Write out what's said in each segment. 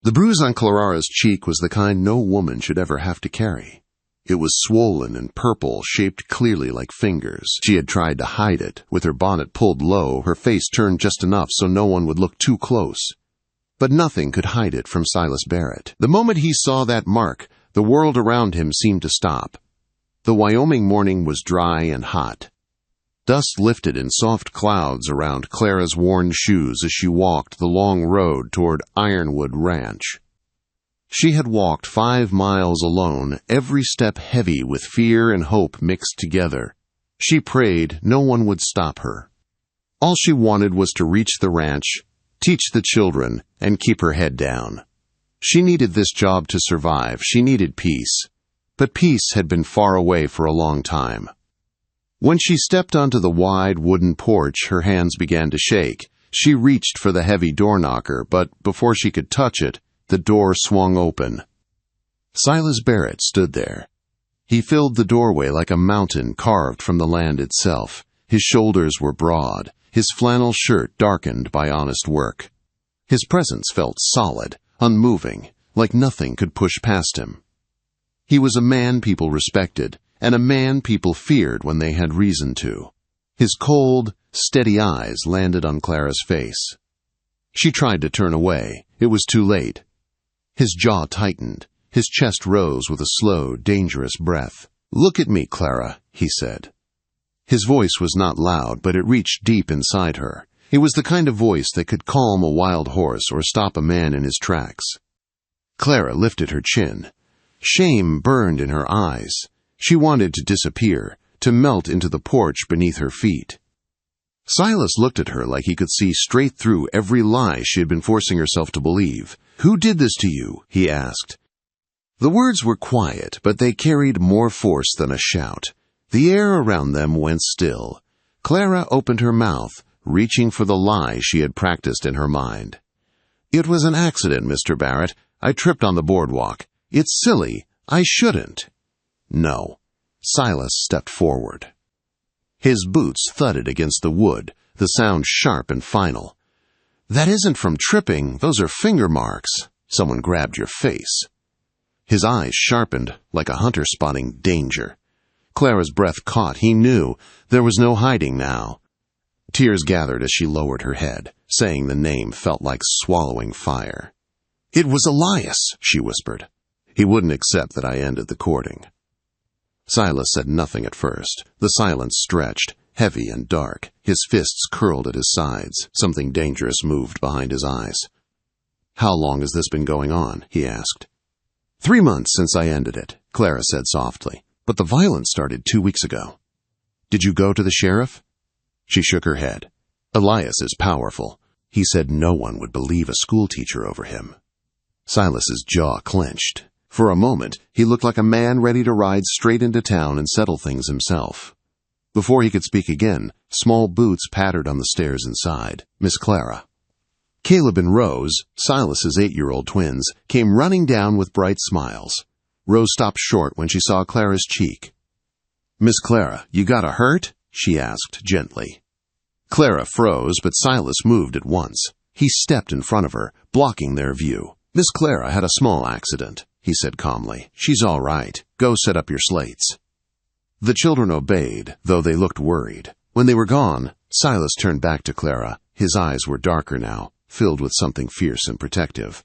The bruise on Clarara's cheek was the kind no woman should ever have to carry. It was swollen and purple, shaped clearly like fingers. She had tried to hide it, with her bonnet pulled low, her face turned just enough so no one would look too close. But nothing could hide it from Silas Barrett. The moment he saw that mark, the world around him seemed to stop. The Wyoming morning was dry and hot. Dust lifted in soft clouds around Clara's worn shoes as she walked the long road toward Ironwood Ranch. She had walked 5 miles alone, every step heavy with fear and hope mixed together. She prayed no one would stop her. All she wanted was to reach the ranch, teach the children, and keep her head down. She needed this job to survive. She needed peace. But peace had been far away for a long time. When she stepped onto the wide wooden porch, her hands began to shake. She reached for the heavy door knocker, but before she could touch it, the door swung open. Silas Barrett stood there. He filled the doorway like a mountain carved from the land itself. His shoulders were broad, his flannel shirt darkened by honest work. His presence felt solid, unmoving, like nothing could push past him. He was a man people respected, and a man people feared when they had reason to. His cold, steady eyes landed on Clara's face. She tried to turn away. It was too late. His jaw tightened. His chest rose with a slow, dangerous breath. "Look at me, Clara," he said. His voice was not loud, but it reached deep inside her. It was the kind of voice that could calm a wild horse or stop a man in his tracks. Clara lifted her chin. Shame burned in her eyes. She wanted to disappear, to melt into the porch beneath her feet. Silas looked at her like he could see straight through every lie she had been forcing herself to believe. "Who did this to you?" he asked. The words were quiet, but they carried more force than a shout. The air around them went still. Clara opened her mouth, reaching for the lie she had practiced in her mind. "It was an accident, Mr. Barrett. I tripped on the boardwalk. It's silly. I shouldn't." "No." Silas stepped forward. His boots thudded against the wood, the sound sharp and final. "That isn't from tripping. Those are finger marks. Someone grabbed your face." His eyes sharpened like a hunter spotting danger. Clara's breath caught. He knew. There was no hiding now. Tears gathered as she lowered her head. Saying the name felt like swallowing fire. "It was Elias," she whispered. "He wouldn't accept that I ended the courting." Silas said nothing at first. The silence stretched, heavy and dark. His fists curled at his sides. Something dangerous moved behind his eyes. "How long has this been going on?" he asked. 3 months since I ended it," Clara said softly. "But the violence started 2 weeks ago." "Did you go to the sheriff?" She shook her head. "Elias is powerful. He said no one would believe a schoolteacher over him." Silas's jaw clenched. For a moment, he looked like a man ready to ride straight into town and settle things himself. Before he could speak again, small boots pattered on the stairs inside. Miss Clara. Caleb and Rose, Silas's 8-year-old twins, came running down with bright smiles. Rose stopped short when she saw Clara's cheek. "Miss Clara, you got a hurt?" she asked gently. Clara froze, but Silas moved at once. He stepped in front of her, blocking their view. "Miss Clara had a small accident," he said calmly. "She's all right. Go set up your slates." The children obeyed, though they looked worried. When they were gone, Silas turned back to Clara. His eyes were darker now, filled with something fierce and protective.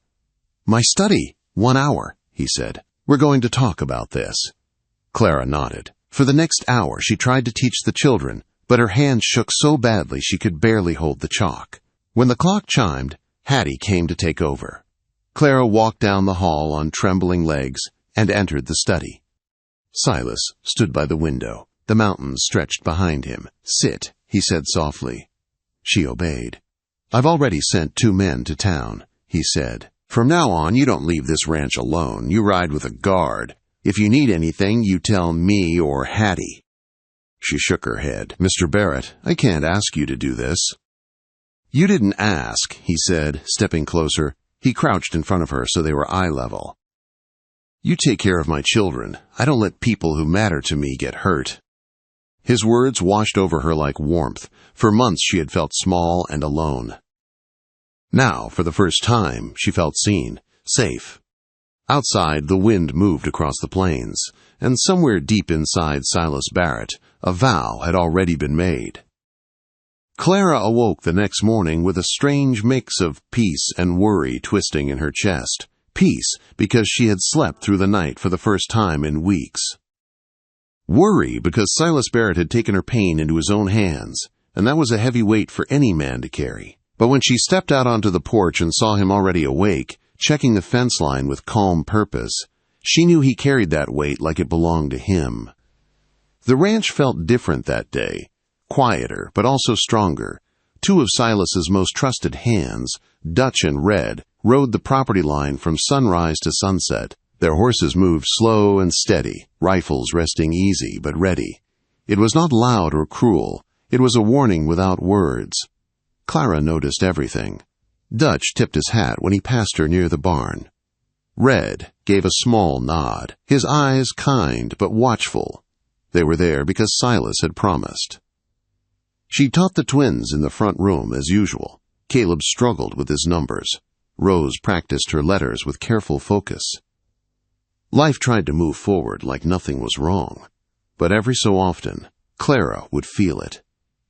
"My study. 1 hour," he said. "We're going to talk about this." Clara nodded. For the next hour, she tried to teach the children, but her hands shook so badly she could barely hold the chalk. When the clock chimed, Hattie came to take over. Clara walked down the hall on trembling legs and entered the study. Silas stood by the window. The mountains stretched behind him. "Sit," he said softly. She obeyed. "I've already sent 2 men to town," he said. "From now on, you don't leave this ranch alone. You ride with a guard. If you need anything, you tell me or Hattie." She shook her head. "Mr. Barrett, I can't ask you to do this." "You didn't ask," he said, stepping closer. He crouched in front of her so they were eye level. "You take care of my children. I don't let people who matter to me get hurt." His words washed over her like warmth. For months she had felt small and alone. Now, for the first time, she felt seen. Safe. Outside, the wind moved across the plains, and somewhere deep inside Silas Barrett, a vow had already been made. Clara awoke the next morning with a strange mix of peace and worry twisting in her chest. Peace, because she had slept through the night for the first time in weeks. Worry, because Silas Barrett had taken her pain into his own hands, and that was a heavy weight for any man to carry. But when she stepped out onto the porch and saw him already awake, checking the fence line with calm purpose, she knew he carried that weight like it belonged to him. The ranch felt different that day, quieter but also stronger. Two of Silas's most trusted hands, Dutch and Red, rode the property line from sunrise to sunset. Their horses moved slow and steady, rifles resting easy but ready. It was not loud or cruel. It was a warning without words. Clara noticed everything. Dutch tipped his hat when he passed her near the barn. Red gave a small nod, his eyes kind but watchful. They were there because Silas had promised. She taught the twins in the front room as usual. Caleb struggled with his numbers. Rose practiced her letters with careful focus. Life tried to move forward like nothing was wrong, but every so often, Clara would feel it,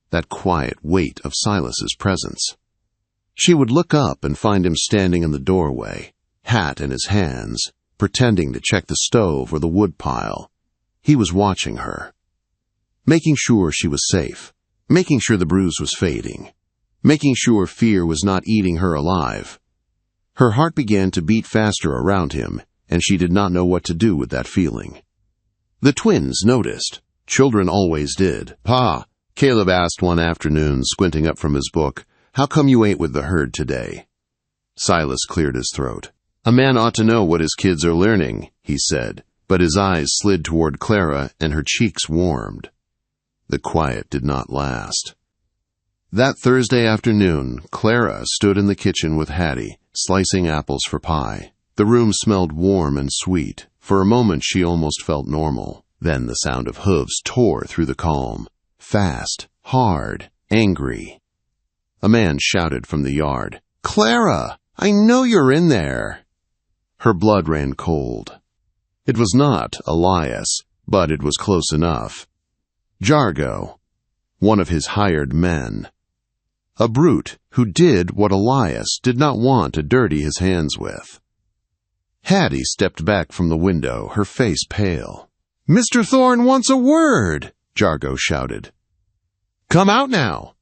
that quiet weight of Silas's presence. She would look up and find him standing in the doorway, hat in his hands, pretending to check the stove or the wood pile. He was watching her, making sure she was safe, making sure the bruise was fading, making sure fear was not eating her alive. Her heart began to beat faster around him, and she did not know what to do with that feeling. The twins noticed. Children always did. "Pa," Caleb asked one afternoon, squinting up from his book, "how come you ain't with the herd today?" Silas cleared his throat. "A man ought to know what his kids are learning," he said, but his eyes slid toward Clara and her cheeks warmed. The quiet did not last. That Thursday afternoon, Clara stood in the kitchen with Hattie, slicing apples for pie. The room smelled warm and sweet. For a moment she almost felt normal. Then the sound of hooves tore through the calm. Fast, hard, angry. A man shouted from the yard, "Clara, I know you're in there." Her blood ran cold. It was not Elias, but it was close enough. Jargo, one of his hired men. A brute who did what Elias did not want to dirty his hands with. Hattie stepped back from the window, her face pale. "Mr. Thorne wants a word," Jargo shouted. "Come out now."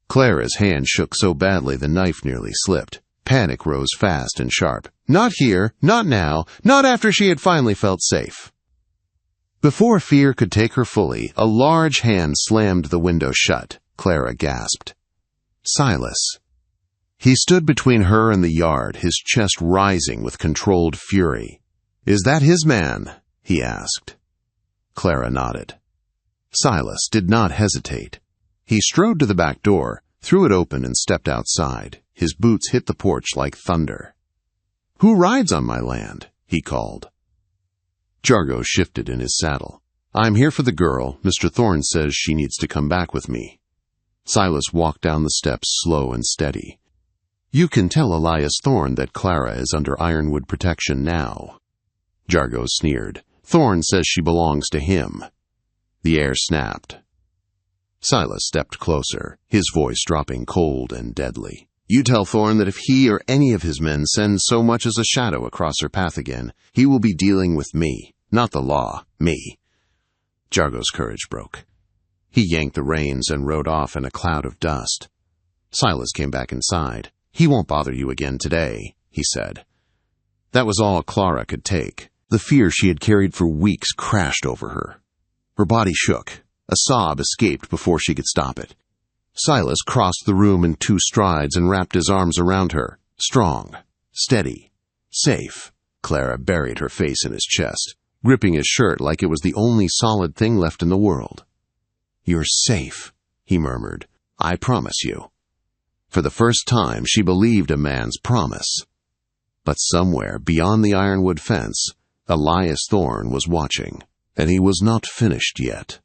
Clara's hand shook so badly the knife nearly slipped. Panic rose fast and sharp. Not here, not now, not after she had finally felt safe. Before fear could take her fully, a large hand slammed the window shut. Clara gasped. Silas. He stood between her and the yard, his chest rising with controlled fury. "Is that his man?" he asked. Clara nodded. Silas did not hesitate. He strode to the back door, threw it open, and stepped outside. His boots hit the porch like thunder. "Who rides on my land?" he called. Jargo shifted in his saddle. "I'm here for the girl. Mr. Thorne says she needs to come back with me." Silas walked down the steps slow and steady. "You can tell Elias Thorne that Clara is under Ironwood protection now." Jargo sneered. "Thorne says she belongs to him." The air snapped. Silas stepped closer, his voice dropping cold and deadly. "You tell Thorne that if he or any of his men sends so much as a shadow across her path again, he will be dealing with me, not the law, me." Jargo's courage broke. He yanked the reins and rode off in a cloud of dust. Silas came back inside. "He won't bother you again today," he said. That was all Clara could take. The fear she had carried for weeks crashed over her. Her body shook. A sob escaped before she could stop it. Silas crossed the room in 2 strides and wrapped his arms around her. Strong, steady, safe. Clara buried her face in his chest, gripping his shirt like it was the only solid thing left in the world. "You're safe," he murmured. "I promise you." For the first time, she believed a man's promise. But somewhere beyond the ironwood fence, Elias Thorne was watching, and he was not finished yet.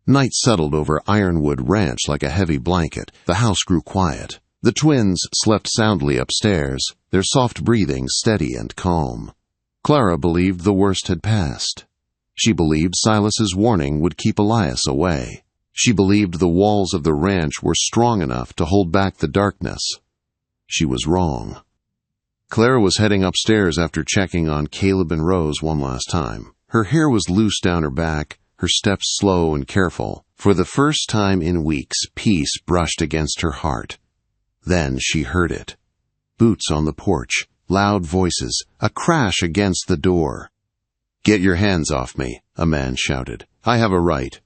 Night settled over Ironwood Ranch like a heavy blanket. The house grew quiet. The twins slept soundly upstairs. their soft breathing steady and calm. Clara believed the worst had passed. She believed Silas's warning would keep Elias away. She believed the walls of the ranch were strong enough to hold back the darkness. She was wrong. Clara was heading upstairs after checking on Caleb and Rose one last time. Her hair was loose down her back, her steps slow and careful. For the first time in weeks, peace brushed against her heart. Then she heard it. Boots on the porch, loud voices, a crash against the door. "Get your hands off me," a man shouted. "I have a right."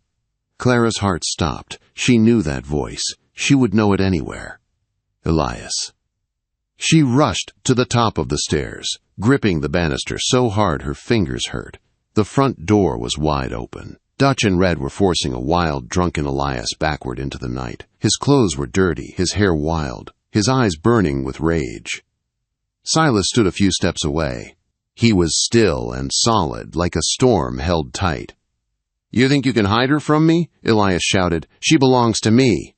Clara's heart stopped. She knew that voice. She would know it anywhere. Elias. She rushed to the top of the stairs, gripping the banister so hard her fingers hurt. The front door was wide open. Dutch and Red were forcing a wild, drunken Elias backward into the night. His clothes were dirty, his hair wild, his eyes burning with rage. Silas stood a few steps away. He was still and solid, like a storm held tight. "You think you can hide her from me?" Elias shouted. "She belongs to me."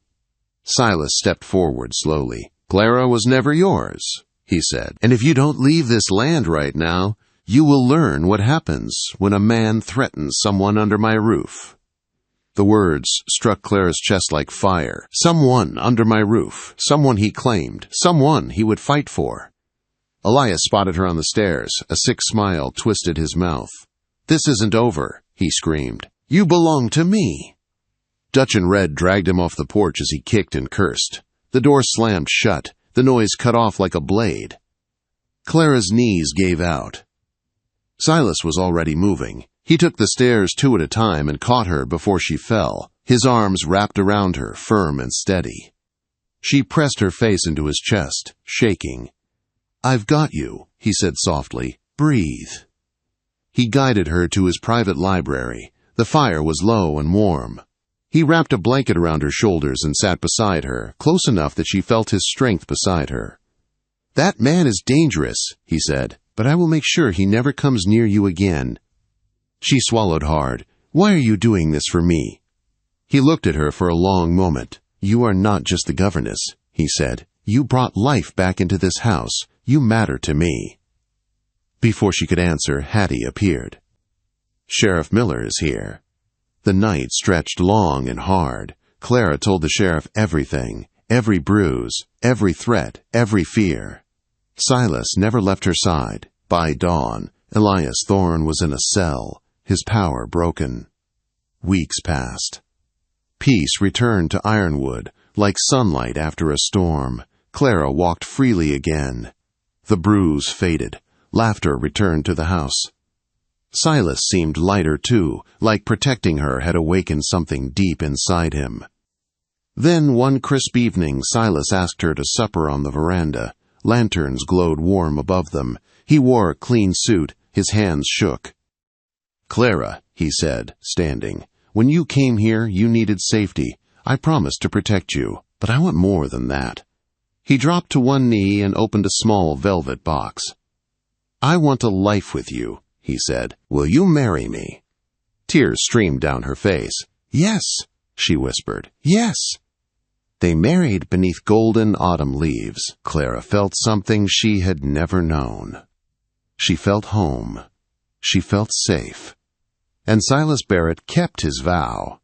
Silas stepped forward slowly. "Clara was never yours," he said. "And if you don't leave this land right now, you will learn what happens when a man threatens someone under my roof." The words struck Clara's chest like fire. Someone under my roof. Someone he claimed. Someone he would fight for. Elias spotted her on the stairs. A sick smile twisted his mouth. "This isn't over," he screamed. "You belong to me." Dutch and Red dragged him off the porch as he kicked and cursed. The door slammed shut, the noise cut off like a blade. Clara's knees gave out. Silas was already moving. He took the stairs 2 at a time and caught her before she fell, his arms wrapped around her, firm and steady. She pressed her face into his chest, shaking. "I've got you," he said softly. "Breathe." He guided her to his private library. The fire was low and warm. He wrapped a blanket around her shoulders and sat beside her, close enough that she felt his strength beside her. "That man is dangerous," he said, "but I will make sure he never comes near you again." She swallowed hard. "Why are you doing this for me?" He looked at her for a long moment. "You are not just the governess," he said. "You brought life back into this house. You matter to me." Before she could answer, Hattie appeared. "Sheriff Miller is here." The night stretched long and hard. Clara told the sheriff everything, every bruise, every threat, every fear. Silas never left her side. By dawn, Elias Thorne was in a cell, his power broken. Weeks passed. Peace returned to Ironwood, like sunlight after a storm. Clara walked freely again. The bruise faded. Laughter returned to the house. Silas seemed lighter, too, like protecting her had awakened something deep inside him. Then, one crisp evening, Silas asked her to supper on the veranda. Lanterns glowed warm above them. He wore a clean suit. His hands shook. "Clara," he said, standing, "when you came here, you needed safety. I promised to protect you, but I want more than that." He dropped to one knee and opened a small velvet box. "I want a life with you," he said. "Will you marry me?" Tears streamed down her face. "Yes," she whispered. "Yes." They married beneath golden autumn leaves. Clara felt something she had never known. She felt home. She felt safe. And Silas Barrett kept his vow.